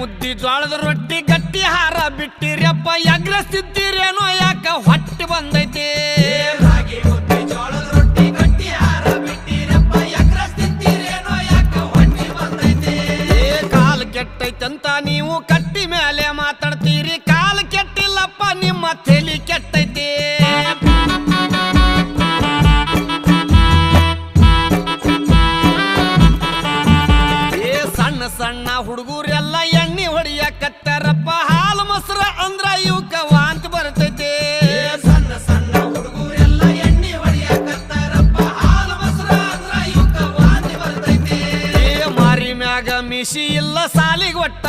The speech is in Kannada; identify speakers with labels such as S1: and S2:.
S1: ಮುದ್ದಿ ಜೋಳದ ರೊಟ್ಟಿ ಗಟ್ಟಿ ಹಾರ ಬಿಟ್ಟಿರಪ್ಪ ಎಗ್ರಸ್ತಿದ್ದೀರೇನೋ ಯಾಕ ಹೊಟ್ಟಿ ಬಂದೈತಿ
S2: ರಾಗಿ ಮುದ್ದೆ ಜೋಳದ ರೊಟ್ಟಿ ಗಟ್ಟಿ ಹಾರ ಬಿಟ್ಟಿರಪ್ಪ ಎಗ್ರಸ್ತಿದ್ದೀರೇನೋ ಯಾಕ ಹೊಟ್ಟಿ ಬಂದೈತಿ
S1: ಕಾಲ್ ಕೆಟ್ಟೈತಂತ ನೀವು ಕಟ್ಟಿ ಮೇಲೆ ಮಾತಾಡ್ತೀರಿ ಕಾಲ್ ಕೆಟ್ಟಿಲ್ಲಪ್ಪ ನಿಮ್ಮ ತಲಿ ಕೆಟ್ಟೈತಿ ಸಣ್ಣ ಸಣ್ಣ ಹುಡುಗರೆಲ್ಲ ಎಣ್ಣೆ ಹೊಡಿಯಕತ್ತಾರಪ್ಪ ಹಾಲು ಮೊಸರು ಅಂದ್ರ